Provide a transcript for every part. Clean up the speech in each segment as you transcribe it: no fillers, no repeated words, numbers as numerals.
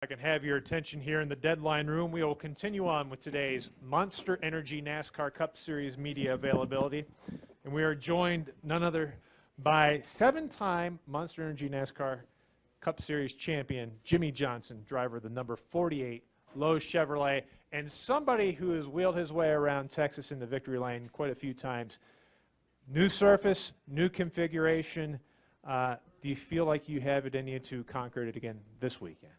I can have your attention here in the deadline room. We will continue on with today's Monster Energy NASCAR Cup Series media availability. And we are joined none other by 7-time Monster Energy NASCAR Cup Series champion, Jimmie Johnson, driver of the number 48 Lowe's Chevrolet, and somebody who has wheeled his way around Texas in the victory lane quite a few times. New surface, new configuration. Do you feel like you have it in you to conquer it again this weekend?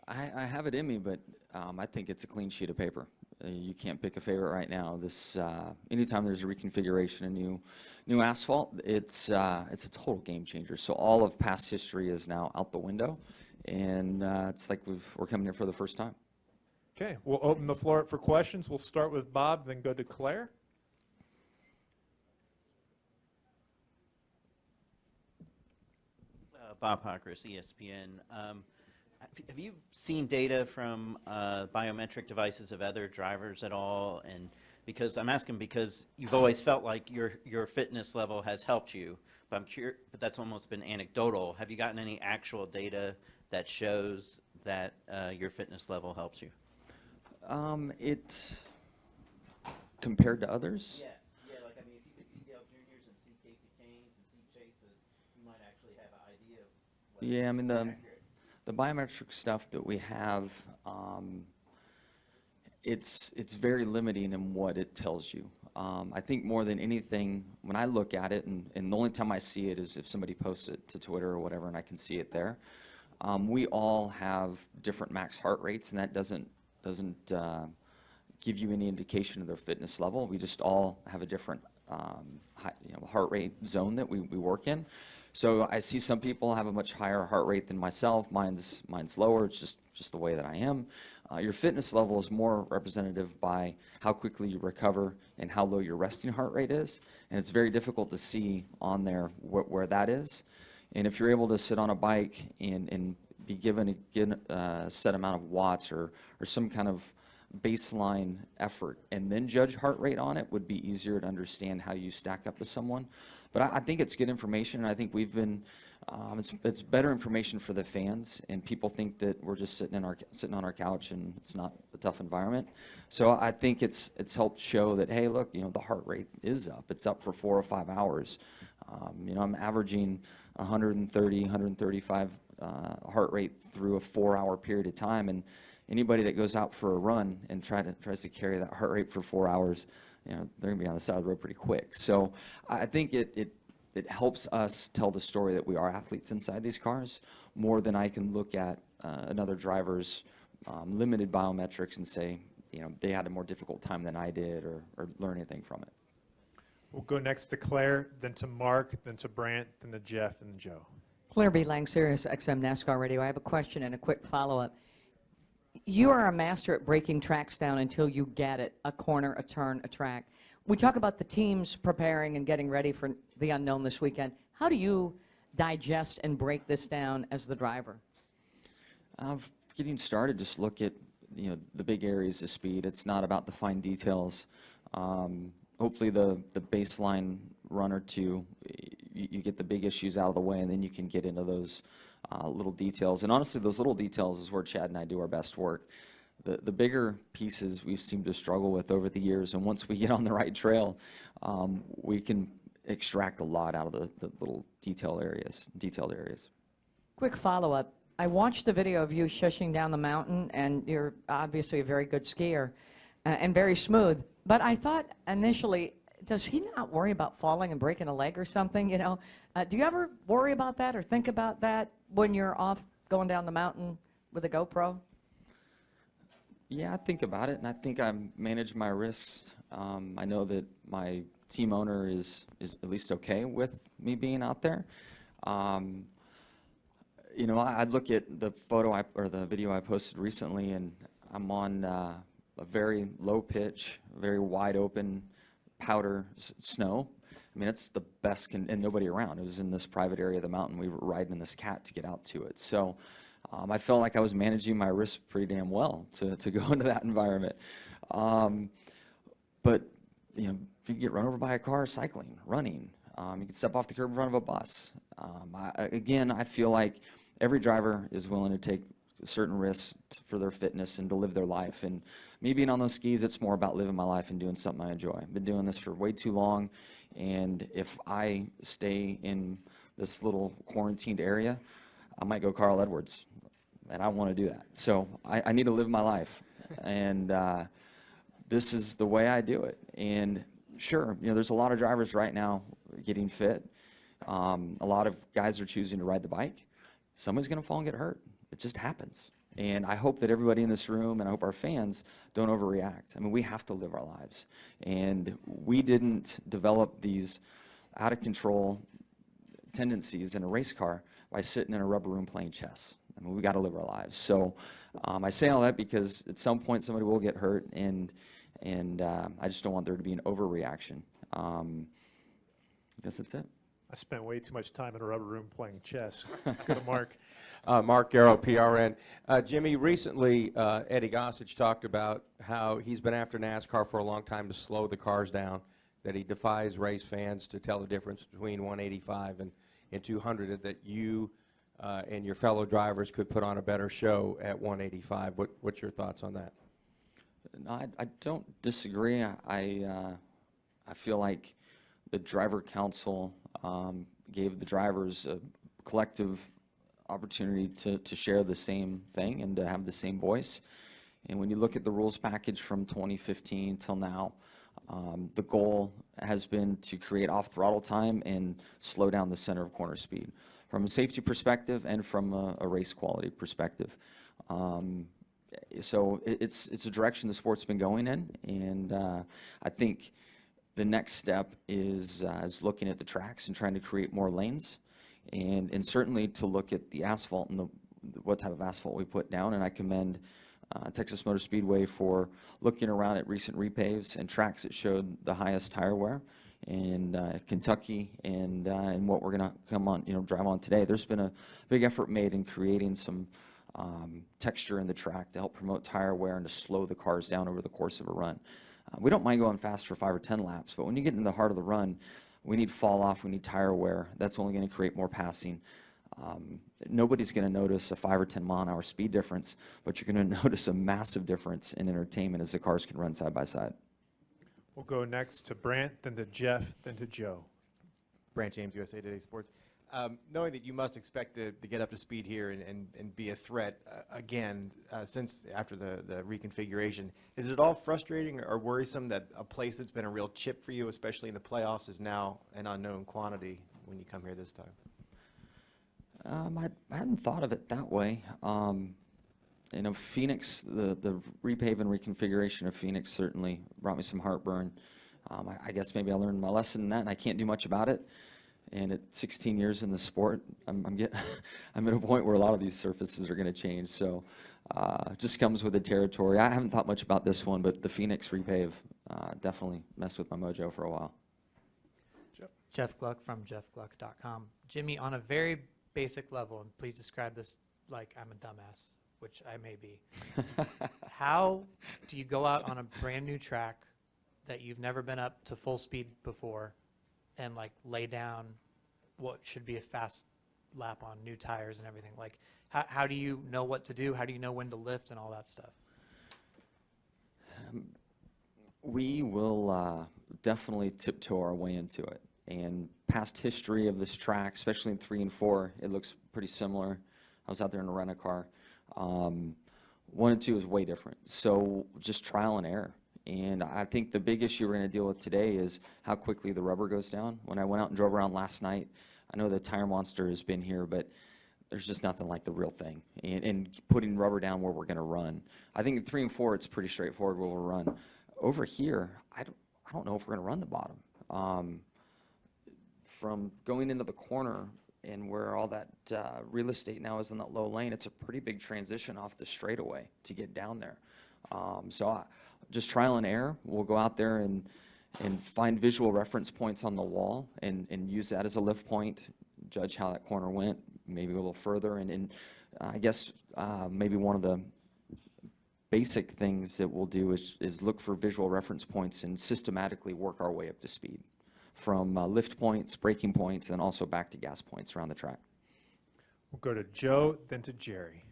I have it in me, but I think it's a clean sheet of paper. You can't pick a favorite right now. This anytime there's a reconfiguration, a new asphalt, it's a total game changer. So all of past history is now out the window, and it's like we're coming here for the first time. Okay, we'll open the floor up for questions. We'll start with Bob, then go to Claire. Bob Hockers, ESPN. Have you seen data from biometric devices of other drivers at all? And because I'm asking because you've always felt like your fitness level has helped you, but I'm curious. But that's almost been anecdotal. Have you gotten any actual data that shows that your fitness level helps you? It compared to others. Yes. Yeah. Like I mean, if you could see Dale Juniors and see Casey Canes and see Chases, you might actually have an idea of whether Yeah, I mean it's accurate. the biometric stuff that we have, it's very limiting in what it tells you. I think more than anything, when I look at it, and the only time I see it is if somebody posts it to Twitter or whatever, and I can see it there. We all have different max heart rates, and that doesn't give you any indication of their fitness level. We just all have a different heart rate zone that we work in. So I see some people have a much higher heart rate than myself. Mine's lower. It's just the way that I am. Your fitness level is more representative by how quickly you recover and how low your resting heart rate is. And it's very difficult to see on there where that is. And if you're able to sit on a bike and be given a set amount of watts or some kind of baseline effort and then judge heart rate on it, would be easier to understand how you stack up to someone. But I think it's good information, and I think we've been it's better information for the fans, and people think that we're just sitting on our couch and it's not a tough environment. So I think it's helped show that, hey, look, the heart rate is up. It's up for 4 or 5 hours. I'm averaging 130, 135 heart rate through a 4-hour period of time, and anybody that goes out for a run and tries to carry that heart rate for 4 hours, they're going to be on the side of the road pretty quick. So I think it helps us tell the story that we are athletes inside these cars more than I can look at another driver's limited biometrics and say, they had a more difficult time than I did or learn anything from it. We'll go next to Claire, then to Mark, then to Brant, then to Jeff, and Joe. Claire B. Lang, Sirius XM NASCAR Radio. I have a question and a quick follow-up. You are a master at breaking tracks down until you get it, a corner, a turn, a track. We talk about the teams preparing and getting ready for the unknown this weekend. How do you digest and break this down as the driver? Getting started, just look at the big areas of speed. It's not about the fine details. Hopefully the baseline run or two, you get the big issues out of the way, and then you can get into those little details. And honestly, those little details is where Chad and I do our best work. The bigger pieces we've seemed to struggle with over the years, and once we get on the right trail, we can extract a lot out of the little detailed areas. Quick follow-up. I watched the video of you shushing down the mountain, and you're obviously a very good skier and very smooth. But I thought initially, does he not worry about falling and breaking a leg or something? Do you ever worry about that or think about that when you're off going down the mountain with a GoPro? Yeah, I think about it, and I think I manage my risks. I know that my team owner is at least okay with me being out there. I'd look at the or the video I posted recently, and I'm on a very low pitch, very wide open powder snow. I mean, it's the best, and nobody around. It was in this private area of the mountain. We were riding in this cat to get out to it. So I felt like I was managing my risk pretty damn well to go into that environment. But you can get run over by a car cycling, running. You can step off the curb in front of a bus. I feel like every driver is willing to take certain risks for their fitness and to live their life. And me being on those skis, it's more about living my life and doing something I enjoy. I've been doing this for way too long, and if I stay in this little quarantined area, I might go Carl Edwards, and I want to do that. So I need to live my life, and this is the way I do it. And sure, there's a lot of drivers right now getting fit. A lot of guys are choosing to ride the bike. Somebody's going to fall and get hurt. It just happens. And I hope that everybody in this room, and I hope our fans, don't overreact. I mean, we have to live our lives. And we didn't develop these out-of-control tendencies in a race car by sitting in a rubber room playing chess. I mean, we got to live our lives. So I say all that because at some point somebody will get hurt, and I just don't want there to be an overreaction. I guess that's it. I spent way too much time in a rubber room playing chess. Go to Mark. Mark Garrow, PRN. Jimmie, recently Eddie Gossage talked about how he's been after NASCAR for a long time to slow the cars down, that he defies race fans to tell the difference between 185 and 200, that you and your fellow drivers could put on a better show at 185. What's your thoughts on that? No, I don't disagree. I feel like the driver council gave the drivers a collective opportunity to share the same thing and to have the same voice. And when you look at the rules package from 2015 till now, the goal has been to create off-throttle time and slow down the center of corner speed from a safety perspective and from a race quality perspective. So it's a direction the sport's been going in, and I think the next step is looking at the tracks and trying to create more lanes, and certainly to look at the asphalt and what type of asphalt we put down. And I commend Texas Motor Speedway for looking around at recent repaves and tracks that showed the highest tire wear. And Kentucky and what we're going to come on, drive on today. There's been a big effort made in creating some texture in the track to help promote tire wear and to slow the cars down over the course of a run. We don't mind going fast for 5 or 10 laps, but when you get into the heart of the run, we need fall off, we need tire wear. That's only going to create more passing. Nobody's going to notice a 5 or 10 mile an hour speed difference, but you're going to notice a massive difference in entertainment as the cars can run side by side. We'll go next to Brant, then to Jeff, then to Joe. Brant James, USA Today Sports. Knowing that you must expect to get up to speed here and be a threat again since after the reconfiguration, is it at all frustrating or worrisome that a place that's been a real chip for you, especially in the playoffs, is now an unknown quantity when you come here this time? I hadn't thought of it that way. Phoenix, the repave and reconfiguration of Phoenix certainly brought me some heartburn. I guess maybe I learned my lesson in that, and I can't do much about it. And at 16 years in the sport, I'm at a point where a lot of these surfaces are going to change. So it just comes with the territory. I haven't thought much about this one, but the Phoenix repave definitely messed with my mojo for a while. Jeff Gluck from jeffgluck.com. Jimmie, on a very basic level, and please describe this like I'm a dumbass, which I may be. How do you go out on a brand new track that you've never been up to full speed before and like lay down what should be a fast lap on new tires and everything? Like, how do you know what to do? How do you know when to lift and all that stuff? We will definitely tiptoe our way into it. And past history of this track, especially in 3 and 4, it looks pretty similar. I was out there in a rent-a-car. 1 and 2 is way different. So just trial and error. And I think the big issue we're going to deal with today is how quickly the rubber goes down. When I went out and drove around last night, I know the Tire Monster has been here, but there's just nothing like the real thing. And putting rubber down where we're going to run. I think in 3 and 4, it's pretty straightforward where we'll run. Over here, I don't know if we're going to run the bottom. From going into the corner and where all that real estate now is in that low lane, it's a pretty big transition off the straightaway to get down there. Just trial and error. We'll go out there and find visual reference points on the wall and use that as a lift point, judge how that corner went, maybe a little further. And I guess maybe one of the basic things that we'll do is look for visual reference points and systematically work our way up to speed from lift points, braking points, and also back to gas points around the track. We'll go to Joe, then to Jerry.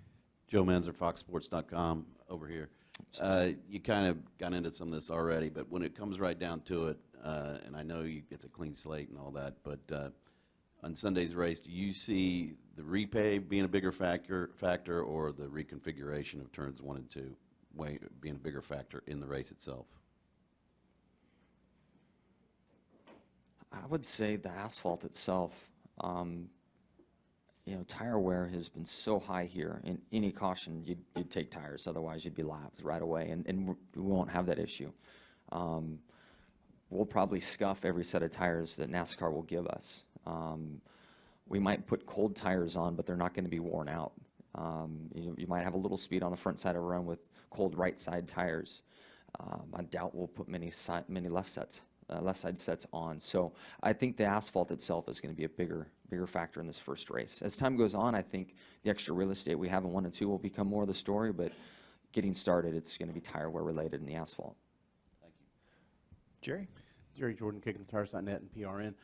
Joe Menzer, FoxSports.com over here. You kind of got into some of this already, but when it comes right down to it, and I know it's a clean slate and all that, but on Sunday's race, do you see the repave being a bigger factor or the reconfiguration of turns 1 and 2 being a bigger factor in the race itself? I would say the asphalt itself. You know, tire wear has been so high here. In any caution, you'd take tires. Otherwise, you'd be lapped right away, and we won't have that issue. We'll probably scuff every set of tires that NASCAR will give us. We might put cold tires on, but they're not going to be worn out. You might have a little speed on the front side of a run with cold right side tires. I doubt we'll put many left side sets on. So I think the asphalt itself is going to be a bigger factor in this first race. As time goes on, I think the extra real estate we have in 1 and 2 will become more of the story, but getting started, it's going to be tire wear related in the asphalt. Thank you. Jerry? Jerry Jordan, KickinTheTires.net and PRN.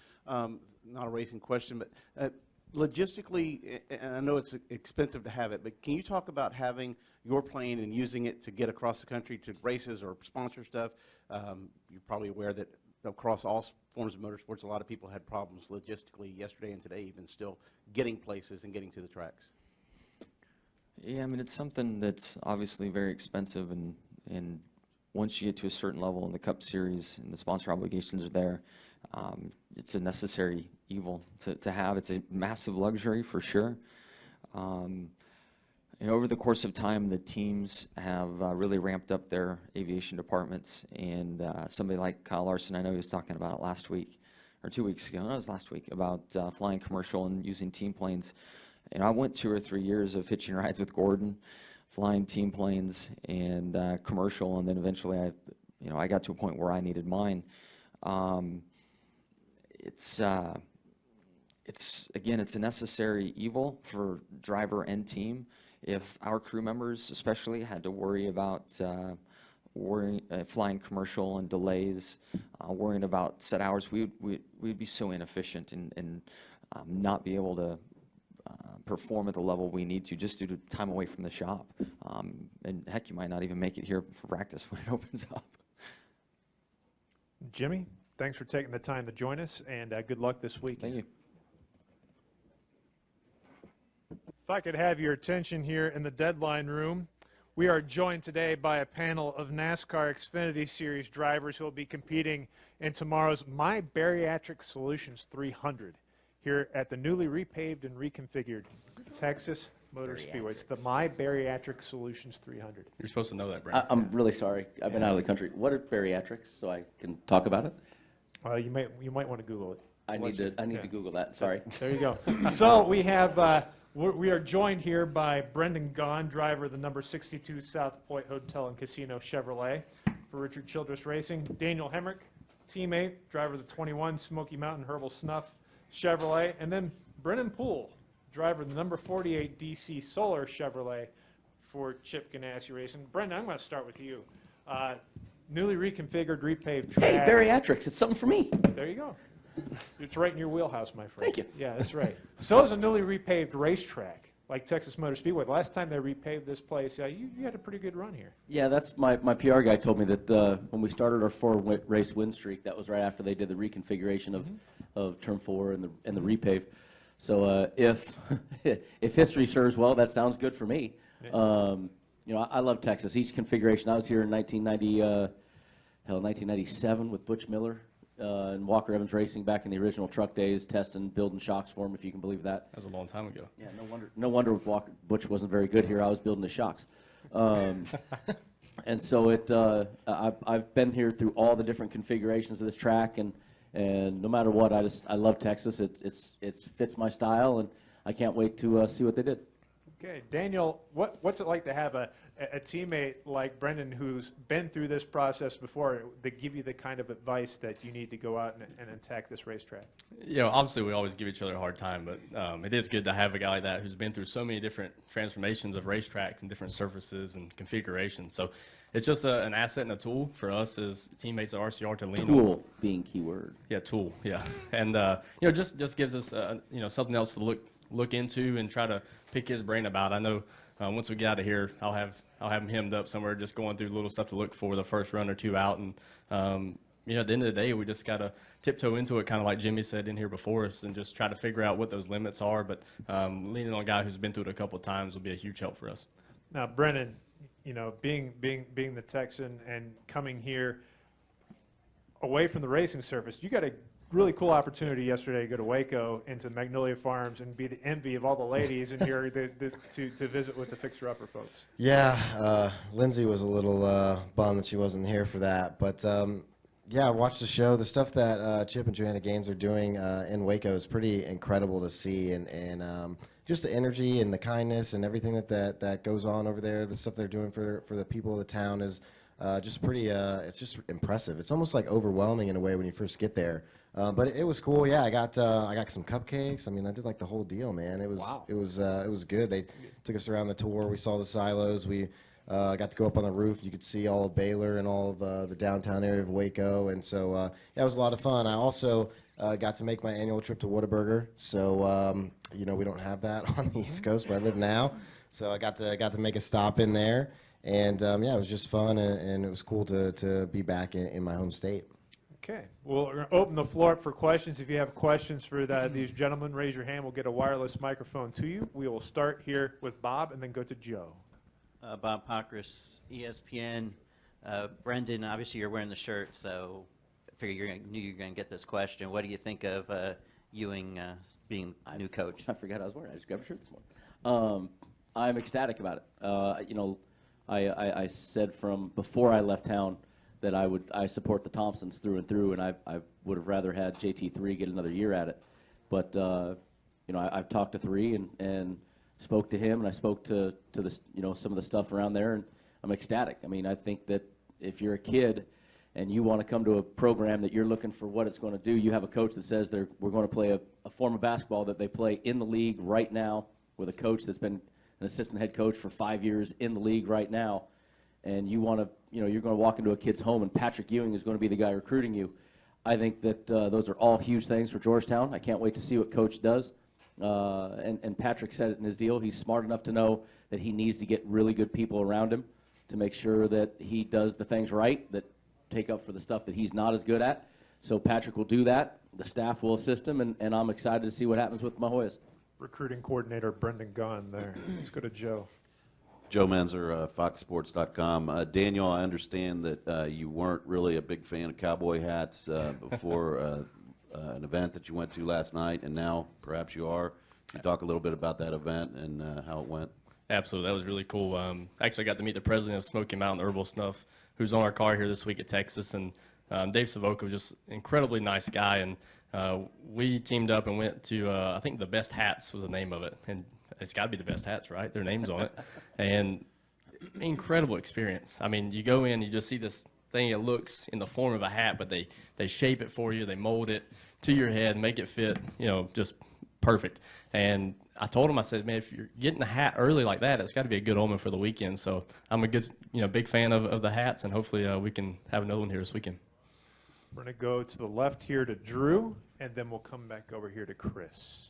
Not a racing question, but logistically, and I know it's expensive to have it, but can you talk about having your plane and using it to get across the country to races or sponsor stuff? You're probably aware that across all forms of motorsports, a lot of people had problems logistically yesterday and today, even still getting places and getting to the tracks. Yeah, I mean, it's something that's obviously very expensive, and once you get to a certain level in the Cup Series and the sponsor obligations are there, it's a necessary evil to have. It's a massive luxury for sure. And over the course of time, the teams have really ramped up their aviation departments, and somebody like Kyle Larson, I know he was talking about it last week, or 2 weeks ago, no, it was last week, about flying commercial and using team planes. And I went 2 or 3 years of hitching rides with Gordon, flying team planes and commercial, and then eventually I got to a point where I needed mine. It's again, it's a necessary evil for driver and team. If our crew members especially had to worry about flying commercial and delays, worrying about set hours, we'd be so inefficient and not be able to perform at the level we need to just due to time away from the shop. And heck, you might not even make it here for practice when it opens up. Jimmy, thanks for taking the time to join us, and good luck this week. Thank you. If I could have your attention here in the deadline room, we are joined today by a panel of NASCAR Xfinity Series drivers who will be competing in tomorrow's My Bariatric Solutions 300 here at the newly repaved and reconfigured Texas Motor Speedway. It's the My Bariatric Solutions 300. You're supposed to know that, Brandon. I'm really sorry. I've been out of the country. What are bariatrics, so I can talk about it? You might want to Google it. I need to Google that. Sorry. There you go. So we have we are joined here by Brendan Gaughan, driver of the number 62 South Point Hotel and Casino Chevrolet for Richard Childress Racing. Daniel Hemrick, teammate, driver of the 21 Smoky Mountain Herbal Snuff Chevrolet, and then Brennan Poole, driver of the number 48 DC Solar Chevrolet for Chip Ganassi Racing. Brendan, I'm going to start with you. Newly reconfigured, repaved track. Hey, bariatrics. It's something for me. There you go. It's right in your wheelhouse, my friend. Thank you. Yeah, that's right. So is a newly repaved racetrack like Texas Motor Speedway. The last time they repaved this place, you had a pretty good run here. Yeah, that's my PR guy told me that when we started our 4-race win streak, that was right after they did the reconfiguration of Turn 4 and the repave. So if if history serves well, that sounds good for me. Yeah. I love Texas. Each configuration. I was here in 1997 with Butch Miller and Walker Evans Racing back in the original truck days, testing, building shocks for him, if you can believe that. That was a long time ago. Yeah, no wonder Butch wasn't very good here. I was building the shocks. And so I've been here through all the different configurations of this track, and no matter what, I love Texas. It fits my style, and I can't wait to see what they did. Okay, Daniel, what's it like to have a teammate like Brendan who's been through this process before that give you the kind of advice that you need to go out and attack this racetrack? Obviously we always give each other a hard time, but it is good to have a guy like that who's been through so many different transformations of racetracks and different surfaces and configurations. So it's just an asset and a tool for us as teammates at RCR to lean on. Tool being keyword. Yeah, tool. Yeah, and just gives us something else to look look into and try to pick his brain about. I know once we get out of here, I'll have him hemmed up somewhere, just going through little stuff to look for the first run or two out. And at the end of the day, we just got to tiptoe into it, kind of like Jimmie said in here before us, and just try to figure out what those limits are. But leaning on a guy who's been through it a couple of times will be a huge help for us. Now, Brennan, being the Texan and coming here away from the racing surface, you got a really cool opportunity yesterday to go to Waco into Magnolia Farms and be the envy of all the ladies and here to visit with the Fixer Upper folks. Yeah, Lindsay was a little bummed that she wasn't here for that, but yeah, I watched the show. The stuff that Chip and Joanna Gaines are doing in Waco is pretty incredible to see, and just the energy and the kindness and everything that goes on over there. The stuff they're doing for the people of the town is just pretty. It's just impressive. It's almost like overwhelming in a way when you first get there. But it was cool. Yeah, I got some cupcakes. I mean, I did like the whole deal, man. It was good. They took us around the tour. We saw the silos. We got to go up on the roof. You could see all of Baylor and all of the downtown area of Waco, and so yeah, it was a lot of fun. I also got to make my annual trip to Whataburger. So we don't have that on the East Coast where I live now. So I got to make a stop in there, and yeah, it was just fun, and it was cool to be back in my home state. Okay. Well, we're going to open the floor up for questions. If you have questions for these gentlemen, raise your hand. We'll get a wireless microphone to you. We will start here with Bob and then go to Joe. Bob Pockris, ESPN. Brendan, obviously you're wearing the shirt, so I figured knew you were going to get this question. What do you think of Ewing being new coach? I forgot I was wearing it. I just grabbed a shirt this morning. I'm ecstatic about it. I said from before I left town that I support the Thompsons through and through, and I would have rather had JT3 get another year at it. But I've talked to 3 and spoke to him, and I spoke to the some of the stuff around there, and I'm ecstatic. I mean, I think that if you're a kid and you want to come to a program that you're looking for what it's going to do, you have a coach that says we're going to play a form of basketball that they play in the league right now, with a coach that's been an assistant head coach for 5 years in the league right now, and you want to, you're going to walk into a kid's home and Patrick Ewing is going to be the guy recruiting you. I think that those are all huge things for Georgetown. I can't wait to see what Coach does. And Patrick said it in his deal. He's smart enough to know that he needs to get really good people around him to make sure that he does the things right, that take up for the stuff that he's not as good at. So Patrick will do that. The staff will assist him, and I'm excited to see what happens with Mahoyas. Recruiting coordinator Brendan Gunn there. Let's go to Joe. Joe Menzer, FoxSports.com. Daniel, I understand that you weren't really a big fan of cowboy hats before an event that you went to last night, and now perhaps you are. Can you talk a little bit about that event and how it went? Absolutely. That was really cool. Actually, I got to meet the president of Smoky Mountain Herbal Snuff, who's on our car here this week at Texas, and Dave Savoca was just an incredibly nice guy, and we teamed up and went to, I think The Best Hats was the name of it, and it's got to be The Best Hats, right? Their name's on it. And incredible experience. I mean, you go in, you just see this thing. It looks in the form of a hat, but they shape it for you. They mold it to your head, make it fit, just perfect. And I told him, I said, man, if you're getting a hat early like that, it's got to be a good omen for the weekend. So I'm a good, big fan of the hats, and hopefully we can have another one here this weekend. We're going to go to the left here to Drew, and then we'll come back over here to Chris.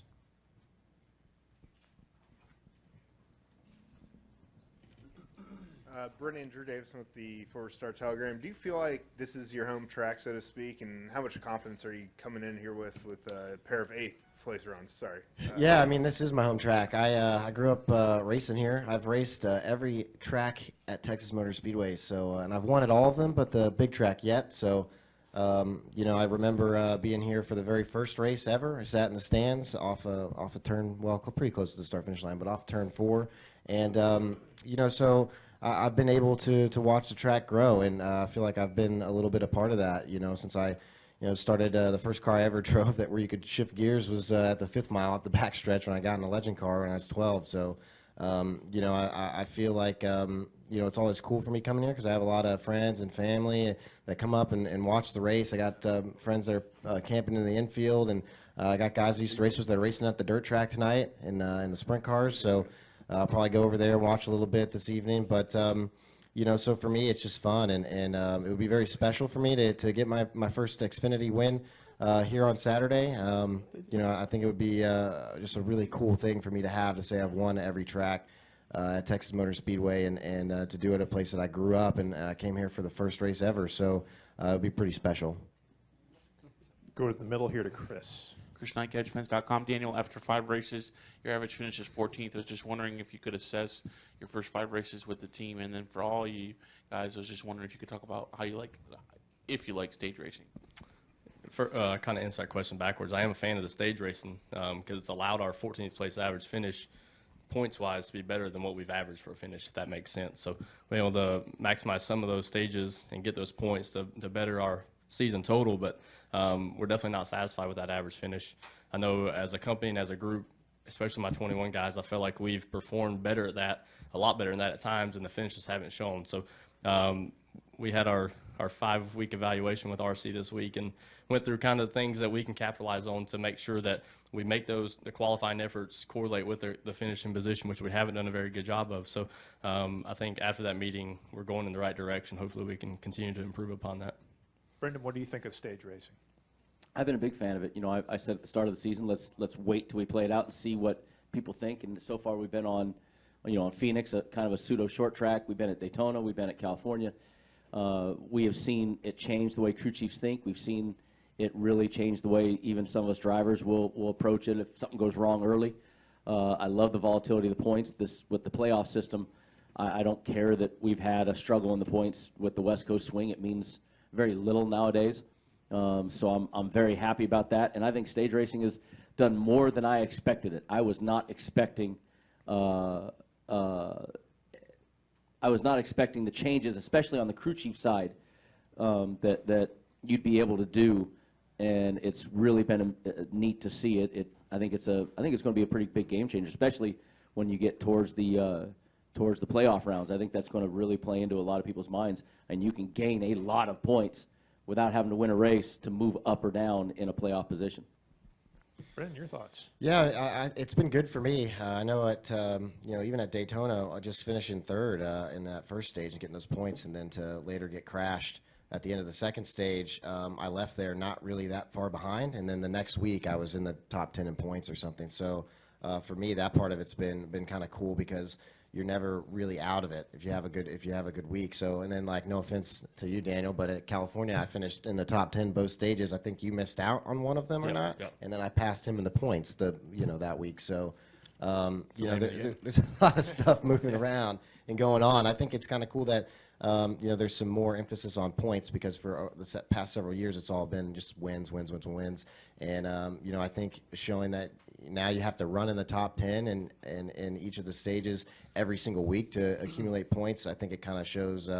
Brennan, Drew Davison with the Forward Star Telegram. Do you feel like this is your home track, so to speak, and how much confidence are you coming in here with a pair of 8th place runs? Sorry. Yeah, I mean, this is my home track. I grew up racing here. I've raced every track at Texas Motor Speedway, so and I've won at all of them, but the big track yet. So, I remember being here for the very first race ever. I sat in the stands off a turn, well, pretty close to the start-finish line, but off turn 4, and so. I've been able to watch the track grow, and I feel like I've been a little bit a part of that, since I, started the first car I ever drove where you could shift gears was at the 5th mile at the backstretch when I got in a legend car when I was 12. So, I feel like, it's always cool for me coming here because I have a lot of friends and family that come up and watch the race. I got friends that are camping in the infield, and I got guys I used to race with that are racing at the dirt track tonight in the sprint cars. So, I'll probably go over there and watch a little bit this evening. But, so for me, it's just fun. And it would be very special for me to get my first Xfinity win. here on Saturday. You know, I think it would be just a really cool thing for me to have to say I've won every track at Texas Motor Speedway, and to do it at a place that I grew up, and I came here for the first race ever. So it would be pretty special. Go to the middle here to Chris. Chris Knight, EdgeFence.com. Daniel, after 5 races, your average finish is 14th. I was just wondering if you could assess your first 5 races with the team, and then for all you guys, I was just wondering if you could talk about how you like, if you like stage racing. For kind of answer that question backwards, I am a fan of the stage racing because it's allowed our 14th place average finish points-wise to be better than what we've averaged for a finish, if that makes sense. So we're able to maximize some of those stages and get those points to better our season total, but we're definitely not satisfied with that average finish. I know as a company and as a group, especially my 21 guys, I feel like we've performed better at that, a lot better than that at times, and the finishes haven't shown. So we had our 5-week evaluation with RC this week and went through kind of things that we can capitalize on to make sure that we make the qualifying efforts correlate with the finishing position, which we haven't done a very good job of. So I think after that meeting, we're going in the right direction. Hopefully we can continue to improve upon that. Brendan, what do you think of stage racing? I've been a big fan of it. You know, I said at the start of the season, let's wait till we play it out and see what people think. And so far, we've been on, you know, on Phoenix, kind of a pseudo short track. We've been at Daytona. We've been at California. We have seen it change the way crew chiefs think. We've seen it really change the way even some of us drivers will approach it if something goes wrong early. I love the volatility of the points. With the playoff system, I don't care that we've had a struggle in the points with the West Coast swing. It means very little nowadays. So I'm very happy about that. And I think stage racing has done more than I expected it. I was not expecting the changes, especially on the crew chief side, that you'd be able to do, and it's really been neat to see it. I think it's going to be a pretty big game changer, especially when you get towards the playoff rounds. I think that's going to really play into a lot of people's minds, and you can gain a lot of points without having to win a race to move up or down in a playoff position. Brendan, your thoughts? Yeah, it's been good for me. I know you know, even at Daytona, just finishing third in that first stage and getting those points, and then to later get crashed at the end of the second stage. I left there not really that far behind, and then the next week I was in the top 10 in points or something. So for me, that part of it's been kind of cool because you're never really out of it if you have a good week. So, and then, like, no offense to you, Daniel, but at California I finished in the top 10 both stages. I think you missed out on one of them or not, and then I passed him in the points that week. So you know, there's a lot of stuff moving around and going on. I think it's kind of cool that you know, there's some more emphasis on points, because for the past several years it's all been just wins, and you know, I think showing that now you have to run in the top 10 and in each of the stages every single week to accumulate points. I think it kind of shows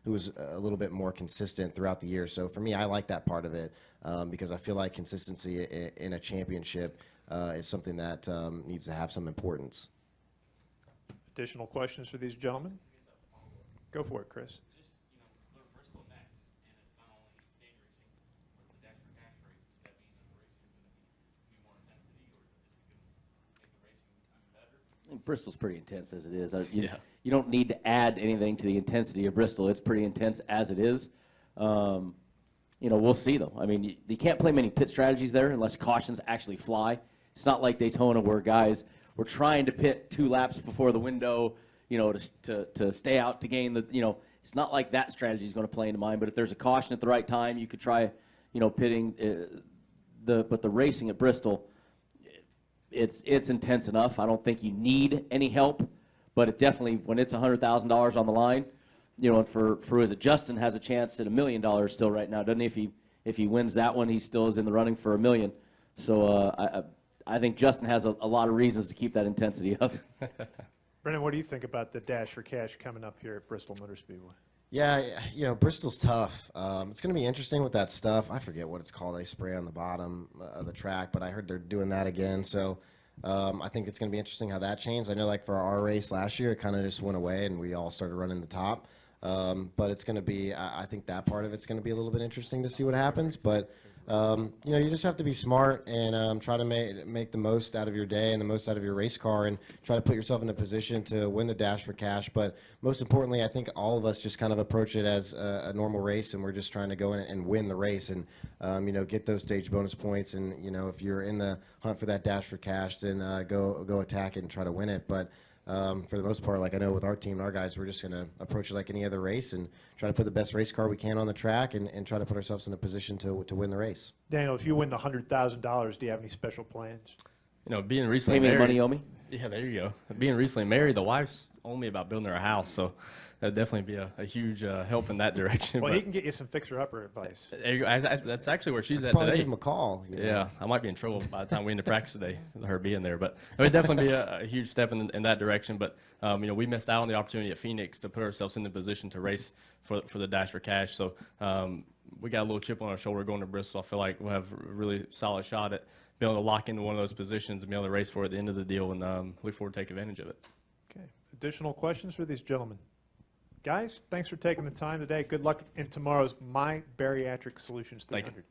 who is a little bit more consistent throughout the year. So for me, I like that part of it because I feel like consistency in a championship is something that needs to have some importance. Additional questions for these gentlemen? Go for it, Chris. Bristol's pretty intense as it is. You don't need to add anything to the intensity of Bristol. It's pretty intense as it is. You know, we'll see, though. I mean, you can't play many pit strategies there unless cautions actually fly. It's not like Daytona where guys were trying to pit 2 laps before the window, you know, to stay out to gain the, you know, it's not like that strategy is going to play into mind. But if there's a caution at the right time, you could try, you know, pitting. But the racing at Bristol, it's intense enough. I don't think you need any help, but it definitely, when it's $100,000 on the line, you know, and for is it Justin has a chance at $1 million still right now, doesn't he? If he wins that one, he still is in the running for $1 million. So I think Justin has a lot of reasons to keep that intensity up. Brendan, what do you think about the Dash for Cash coming up here at Bristol Motor Speedway? Yeah, you know, Bristol's tough. It's going to be interesting with that stuff. I forget what it's called. They spray on the bottom of the track, but I heard they're doing that again. So I think it's going to be interesting how that changed. I know, like, for our race last year, it kind of just went away and we all started running the top. But it's going to be, I think that part of it's going to be a little bit interesting to see what happens. But you know, you just have to be smart and try to make the most out of your day and the most out of your race car, and try to put yourself in a position to win the Dash for Cash. But most importantly, I think all of us just kind of approach it as a normal race, and we're just trying to go in and win the race, and you know, get those stage bonus points. And you know, if you're in the hunt for that Dash for Cash, then go attack it and try to win it. But for the most part, like I know with our team and our guys, we're just going to approach it like any other race and try to put the best race car we can on the track, and try to put ourselves in a position to win the race. Daniel, if you win the $100,000, do you have any special plans? You know, being recently Pay me the married. money, Omi? Yeah, there you go. Being recently married, the wife's on me about building her a house, so that'd definitely be a huge help in that direction. Well, but he can get you some fixer-upper advice. there you go. That's actually where she's at Probably today. give him a call. You know? Yeah, I might be in trouble by the time we end the practice today with her being there, but it would definitely be a huge step in that direction. But you know, we missed out on the opportunity at Phoenix to put ourselves in the position to race for the Dash for Cash. So we got a little chip on our shoulder going to Bristol. I feel like we'll have a really solid shot at being able to lock into one of those positions and be able to race for it at the end of the deal, and look forward to take advantage of it. Okay. Additional questions for these gentlemen? Guys, thanks for taking the time today. Good luck in tomorrow's My Bariatric Solutions 300. Thank you.